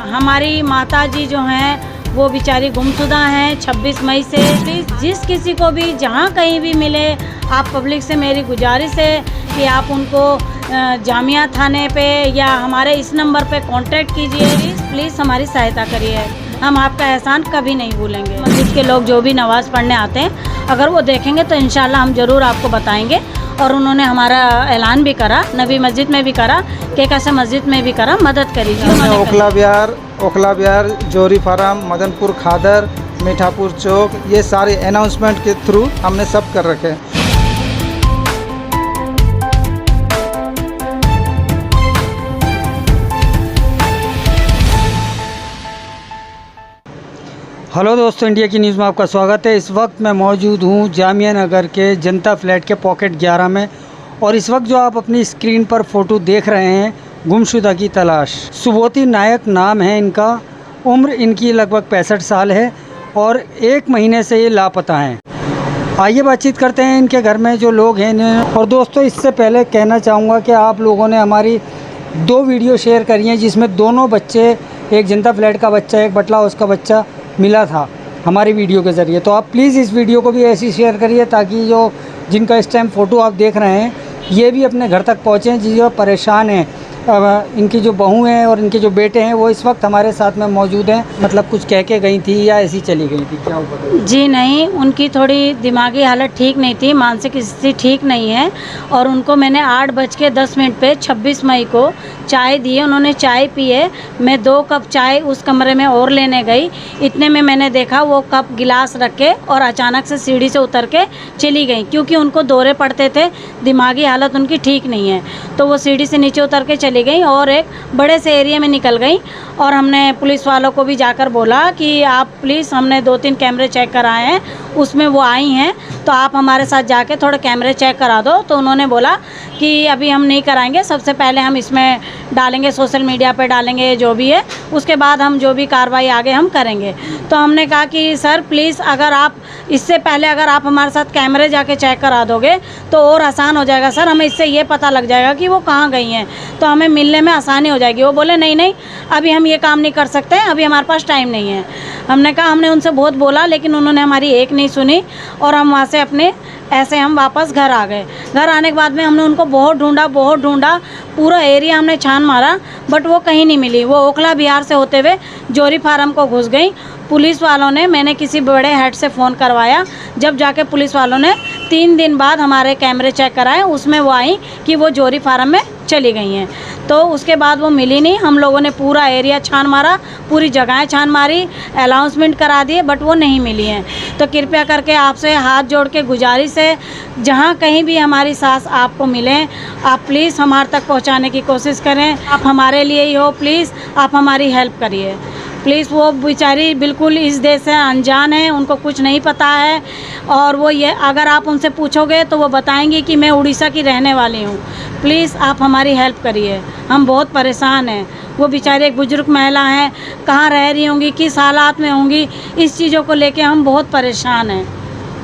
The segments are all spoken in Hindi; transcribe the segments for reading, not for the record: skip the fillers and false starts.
हमारी माता जी जो हैं वो बेचारी गुमशुदा हैं 26 मई से। प्लीज़ जिस किसी को भी जहाँ कहीं भी मिले, आप पब्लिक से मेरी गुजारिश है कि आप उनको जामिया थाने पे या हमारे इस नंबर पे कांटेक्ट कीजिए। प्लीज़ हमारी सहायता करिए, हम आपका एहसान कभी नहीं भूलेंगे। मस्जिद के लोग जो भी नमाज़ पढ़ने आते हैं, अगर वो देखेंगे तो इंशाल्लाह हम ज़रूर आपको बताएंगे। और उन्होंने हमारा ऐलान भी करा, नबी मस्जिद में भी करा, के कैसे मस्जिद में भी करा, मदद करिए। ओखला बिहार, जोरी फार्म, मदनपुर खादर, मीठापुर चौक, ये सारे अनाउंसमेंट के थ्रू हमने सब कर रखे हैं। हेलो दोस्तों, इंडिया की न्यूज़ में आपका स्वागत है। इस वक्त मैं मौजूद हूँ जामिया नगर के जनता फ्लैट के पॉकेट 11 में। और इस वक्त जो आप अपनी स्क्रीन पर फ़ोटो देख रहे हैं, गुमशुदा की तलाश। सुबोती नायक नाम है इनका, उम्र इनकी लगभग 65 साल है और 1 महीने से ये लापता हैं। आइए बातचीत करते हैं इनके घर में जो लोग हैं। और दोस्तों, इससे पहले कहना चाहूँगा कि आप लोगों ने हमारी 2 वीडियो शेयर करी हैं, जिसमें दोनों बच्चे, एक जनता फ्लैट का बच्चा, एक बटला हाउस का बच्चा मिला था हमारी वीडियो के ज़रिए। तो आप प्लीज़ इस वीडियो को भी ऐसी शेयर करिए ताकि जो जिनका इस टाइम फ़ोटो आप देख रहे हैं, ये भी अपने घर तक पहुँचें, जो परेशान हैं। इनकी जो बहू हैं और इनके जो बेटे हैं वो इस वक्त हमारे साथ में मौजूद हैं। मतलब कुछ कह के गई थी या ऐसी चली गई थी, क्या हुआ? जी नहीं, उनकी थोड़ी दिमागी हालत ठीक नहीं थी, मानसिक स्थिति ठीक नहीं है। और उनको मैंने 8:10 पे 26 मई को चाय दी, उन्होंने चाय पी है। मैं 2 कप चाय उस कमरे में और लेने गई, इतने में मैंने देखा वो कप गिलास रख के और अचानक से सीढ़ी से उतर के चली गई, क्योंकि उनको दौरे पड़ते थे, दिमागी हालत उनकी ठीक नहीं है। तो वो सीढ़ी से नीचे उतर के चली गई और एक बड़े से एरिया में निकल गई। और हमने पुलिस वालों को भी जाकर बोला कि आप प्लीज़, हमने 2-3 कैमरे चेक कराए हैं, उसमें वो आई हैं, तो आप हमारे साथ जाके थोड़े कैमरे चेक करा दो। तो उन्होंने बोला कि अभी हम नहीं कराएंगे, सबसे पहले हम इसमें डालेंगे, सोशल मीडिया पे डालेंगे जो भी है, उसके बाद हम जो भी कार्रवाई आगे हम करेंगे। तो हमने कहा कि सर प्लीज़, अगर आप इससे पहले अगर आप हमारे साथ कैमरे जाके चेक करा दोगे तो और आसान हो जाएगा सर, हमें इससे ये पता लग जाएगा कि वो कहाँ गई हैं, तो हमें मिलने में आसानी हो जाएगी। वो बोले नहीं नहीं, अभी हम ये काम नहीं कर सकते, अभी हमारे पास टाइम नहीं है। हमने कहा, हमने उनसे बहुत बोला लेकिन उन्होंने हमारी एक नहीं सुनी और हम वहाँ से अपने ऐसे हम वापस घर आ गए। घर आने के बाद में हमने उनको बहुत ढूंढा, पूरा एरिया हमने छान मारा, बट वो कहीं नहीं मिली। वो ओखला बिहार से होते हुए जोरी फार्म को घुस गई। पुलिस वालों ने, मैंने किसी बड़े हेड से फ़ोन करवाया, जब जाके पुलिस वालों ने 3 दिन बाद हमारे कैमरे चेक कराए, उसमें वो आई कि वो जोरी फार्म में चली गई हैं। तो उसके बाद वो मिली नहीं। हम लोगों ने पूरा एरिया छान मारा, पूरी जगहें छान मारी, अनाउंसमेंट करा दिए, बट वो नहीं मिली हैं। तो कृपया करके आपसे हाथ जोड़ के गुजारिश है, जहाँ कहीं भी हमारी सास आपको मिलें, आप प्लीज़ हमारे तक पहुँचाने की कोशिश करें। आप हमारे लिए ही हो, प्लीज़ आप हमारी हेल्प करिए प्लीज़। वो बेचारी बिल्कुल इस देश से अनजान है, उनको कुछ नहीं पता है। और वो ये, अगर आप उनसे पूछोगे तो वो बताएंगी कि मैं उड़ीसा की रहने वाली हूँ। प्लीज़ आप हमारी हेल्प करिए, हम बहुत परेशान हैं। वो बेचारी एक बुजुर्ग महिला हैं, कहाँ रह रही होंगी, किस हालात में होंगी, इस चीज़ों को लेके हम बहुत परेशान हैं।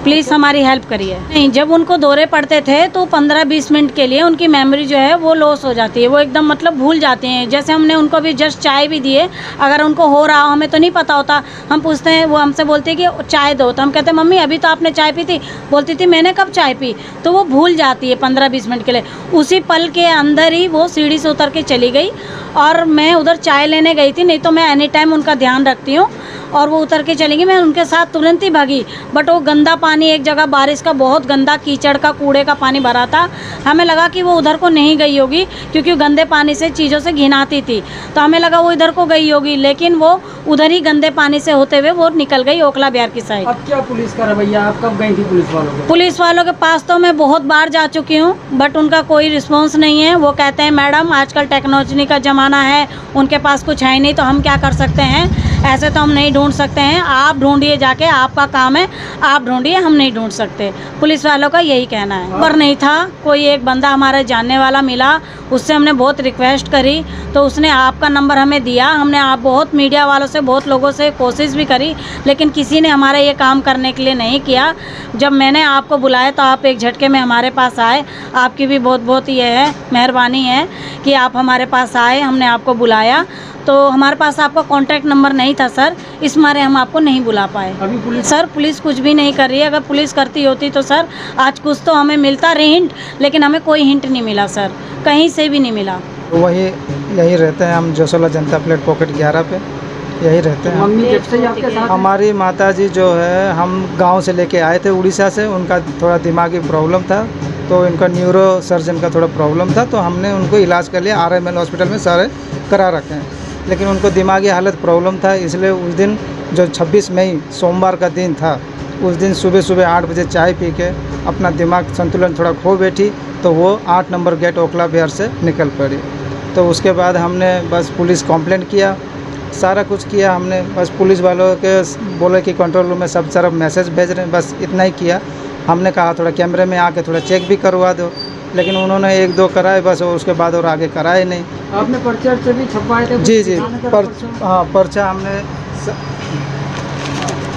प्लीज़ हमारी हेल्प करिए। नहीं, जब उनको दौरे पड़ते थे तो 15-20 मिनट के लिए उनकी मेमोरी जो है वो लॉस हो जाती है, वो एकदम मतलब भूल जाते हैं। जैसे हमने उनको भी जस्ट चाय भी दिए, अगर उनको हो रहा हो, हमें तो नहीं पता होता, हम पूछते हैं, वो हमसे बोलते हैं कि चाय दो, तो हम कहते हैं मम्मी अभी तो आपने चाय पी थी, बोलती थी मैंने कब चाय पी। तो वो भूल जाती है 15-20 मिनट के लिए। उसी पल के अंदर ही वो सीढ़ी से उतर के चली गई और मैं उधर चाय लेने गई थी, नहीं तो मैं एनी टाइम उनका ध्यान रखती हूँ। और वो उतर के चली गई, मैं उनके साथ तुरंत ही भागी। बट वो गंदा पानी, एक जगह बारिश का बहुत गंदा कीचड़ का, कूड़े का पानी भरा था, हमें लगा कि वो उधर को नहीं गई होगी, क्योंकि गंदे पानी से चीज़ों से घिनाती थी, तो हमें लगा वो इधर को गई होगी, लेकिन वो उधर ही गंदे पानी से होते हुए वो निकल गई ओखला बिहार की साइड। अब क्या पुलिस का रवैया, आप कब गई थी पुलिस वालों के पास? तो मैं बहुत बार जा चुकी हूँ, बट उनका कोई रिस्पॉन्स नहीं है। वो कहते हैं मैडम आजकल टेक्नोलॉजी का ज़माना है, उनके पास कुछ है नहीं, तो हम क्या कर सकते हैं, ऐसे तो हम नहीं ढूंढ सकते हैं, आप ढूंढिए जाके, आपका काम है, आप ढूंढिए, हम नहीं ढूंढ सकते। पुलिस वालों का यही कहना है। पर नहीं था, कोई एक बंदा हमारे जानने वाला मिला, उससे हमने बहुत रिक्वेस्ट करी, तो उसने आपका नंबर हमें दिया। हमने आप बहुत मीडिया वालों से, बहुत लोगों से कोशिश भी करी, लेकिन किसी ने हमारा ये काम करने के लिए नहीं किया। जब मैंने आपको बुलाया तो आप एक झटके में हमारे पास आए, आपकी भी बहुत बहुत ये है मेहरबानी है कि आप हमारे पास आए, हमने आपको बुलाया। तो हमारे पास आपका कॉन्टैक्ट नंबर नहीं था सर, इस मारे हम आपको नहीं बुला पाए। अभी पुलिस सर पुलिस कुछ भी नहीं कर रही है। अगर पुलिस करती होती तो सर आज कुछ तो हमें मिलता रही हिंट, लेकिन हमें कोई हिंट नहीं मिला सर, कहीं से भी नहीं मिला। वही यही रहते हैं हम जोसोला जनता प्लेट पॉकेट 11 पे यही रहते हैं। मम्मी जब से ही आपके साथ हैं? हमारी माताजी जो है हम गांव से लेके आए थे उड़ीसा से, उनका थोड़ा दिमागी प्रॉब्लम था, तो इनका न्यूरो सर्जन का थोड़ा प्रॉब्लम था, तो हमने उनको इलाज कर लिया, RML हॉस्पिटल में सारे करा रखे हैं, लेकिन उनको दिमागी हालत प्रॉब्लम था, इसलिए उस दिन जो 26 मई सोमवार का दिन था, उस दिन सुबह सुबह 8 बजे चाय पी के अपना दिमाग संतुलन थोड़ा खो बैठी, तो वो 8 नंबर गेट ओखला बिहार से निकल पड़ी। तो उसके बाद हमने बस पुलिस कंप्लेंट किया, सारा कुछ किया हमने, बस पुलिस वालों के बोले कि कंट्रोल रूम में सब तरफ मैसेज भेज रहे हैं, बस इतना ही किया। हमने कहा थोड़ा कैमरे में आके थोड़ा चेक भी करवा दो, लेकिन उन्होंने 1-2 कराए बस, और उसके बाद और आगे कराए नहीं। आपने पर्चा से भी छपवाए थे? जी पर्चा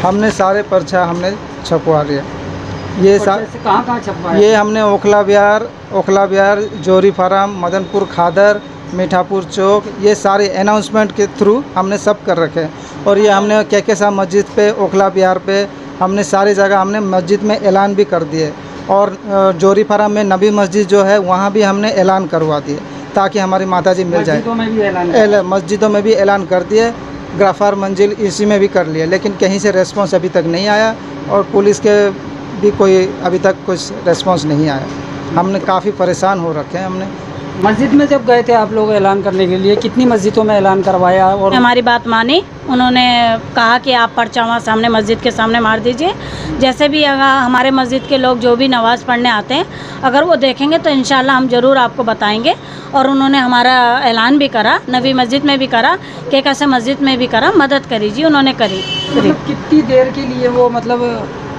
हमने सारे पर्चा हमने छपवा लिया। ये कहाँ छपवाए? ये हमने ओखला बिहार, जोरी फार्म, मदनपुर खादर, मीठापुर चौक, ये सारे अनाउंसमेंट के थ्रू हमने सब कर रखे हैं। और ये हमने केकेसा मस्जिद पे, ओखला बिहार पे, हमने सारी जगह हमने मस्जिद में ऐलान भी कर दिए, और जोरी फार्म में नबी मस्जिद जो है वहाँ भी हमने ऐलान करवा दिए ताकि हमारी माताजी मिल जाए। मस्जिदों में भी ऐलान कर दिए, ग्राफार मंजिल इसी में भी कर लिए, लेकिन कहीं से रेस्पॉन्स अभी तक नहीं आया, और पुलिस के भी कोई अभी तक कुछ रेस्पॉन्स नहीं आया। हमने काफ़ी परेशान हो रखे हैं। हमने मस्जिद में जब गए थे आप लोग ऐलान करने के लिए, कितनी मस्जिदों में ऐलान करवाया? और हमारी बात मानी, उन्होंने कहा कि आप पर्चा वहाँ सामने मस्जिद के सामने मार दीजिए, जैसे भी अगर हमारे मस्जिद के लोग जो भी नमाज़ पढ़ने आते हैं अगर वो देखेंगे तो इंशाल्लाह हम ज़रूर आपको बताएंगे। और उन्होंने हमारा ऐलान भी करा, नबी मस्जिद में भी करा, कि कैसे मस्जिद में भी करा, मदद करी जी उन्होंने करी। मतलब कितनी देर के लिए वो, मतलब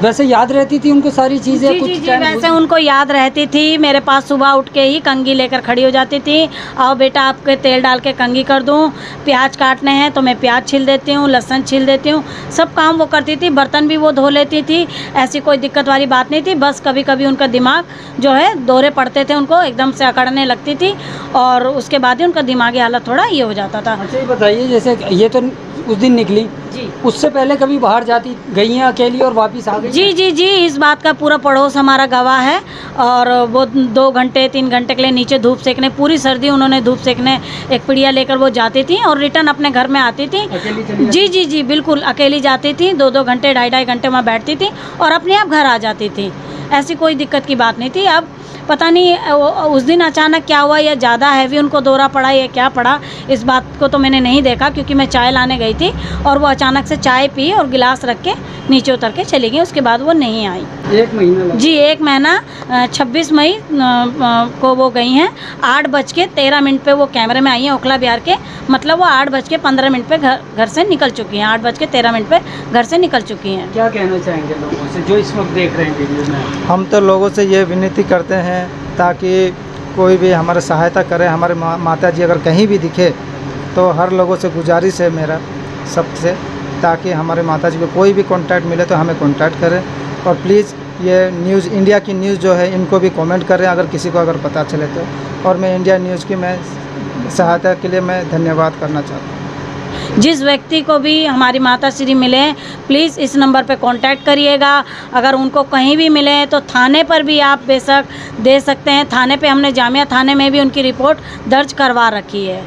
वैसे याद रहती थी उनको सारी चीज़ें? जी जी जी, वैसे उनको याद रहती थी। मेरे पास सुबह उठ के ही कंघी लेकर खड़ी हो जाती थी, आओ बेटा आपके तेल डाल के कंघी कर दूं, प्याज काटने हैं तो मैं प्याज छील देती हूँ, लहसुन छील देती हूँ, सब काम वो करती थी। बर्तन भी वो धो लेती थी, ऐसी कोई दिक्कत वाली बात नहीं थी। बस कभी कभी उनका दिमाग जो है दौरे पड़ते थे, उनको एकदम से अकड़ने लगती थी, और उसके बाद ही उनका दिमागी हालत थोड़ा ये हो जाता था। अच्छा, ये बताइए, जैसे ये तो उस दिन निकली जी, उससे पहले कभी बाहर जाती गई हैं अकेली और वापस आ गई? जी जी जी, इस बात का पूरा पड़ोस हमारा गवाह है। और वो 2 घंटे 3 घंटे के लिए नीचे धूप सेकने, पूरी सर्दी उन्होंने धूप सेकने एक पिड़िया लेकर वो जाती थी, और रिटर्न अपने घर में आती थी। अकेली चली जी जी जी, बिल्कुल अकेली जाती थी, 2-2 घंटे 2.5 घंटे वहाँ बैठती थी और अपने आप घर आ जाती थी। ऐसी कोई दिक्कत की बात नहीं थी। अब पता नहीं उस दिन अचानक क्या हुआ, या ज़्यादा हैवी उनको दौरा पड़ा या क्या पड़ा, इस बात को तो मैंने नहीं देखा, क्योंकि मैं चाय लाने गई थी और वो अचानक से चाय पी और गिलास रख के नीचे उतर के चली गई। उसके बाद वो नहीं आई। 1 महीना लगा? जी 1 महीना। 26 मई को वो गई हैं, 8:13 पे वो कैमरे में आई हैं ओखला बिहार के, मतलब वो 8:15 पे घर से निकल चुकी हैं, 8:13 पे घर से निकल चुकी हैं। क्या कहना चाहेंगे लोगों से जो इस वक्त देख रहे हैं वीडियो में? हम तो लोगों से ये विनती करते हैं ताकि कोई भी हमारी सहायता करे। हमारे माता जी अगर कहीं भी दिखे तो हर लोगों से गुजारिश है मेरा सबसे, ताकि हमारे माता जी को कोई भी कांटेक्ट मिले तो हमें कांटेक्ट करें। और प्लीज़ ये न्यूज़, इंडिया की न्यूज़ जो है, इनको भी कमेंट करें अगर किसी को अगर पता चले तो। और मैं इंडिया न्यूज़ की मैं सहायता के लिए मैं धन्यवाद करना चाहता हूँ। जिस व्यक्ति को भी हमारी माता श्री मिले, प्लीज़ इस नंबर पे कांटेक्ट करिएगा। अगर उनको कहीं भी मिले तो थाने पर भी आप बेशक दे सकते हैं। थाने पे हमने जामिया थाने में भी उनकी रिपोर्ट दर्ज करवा रखी है।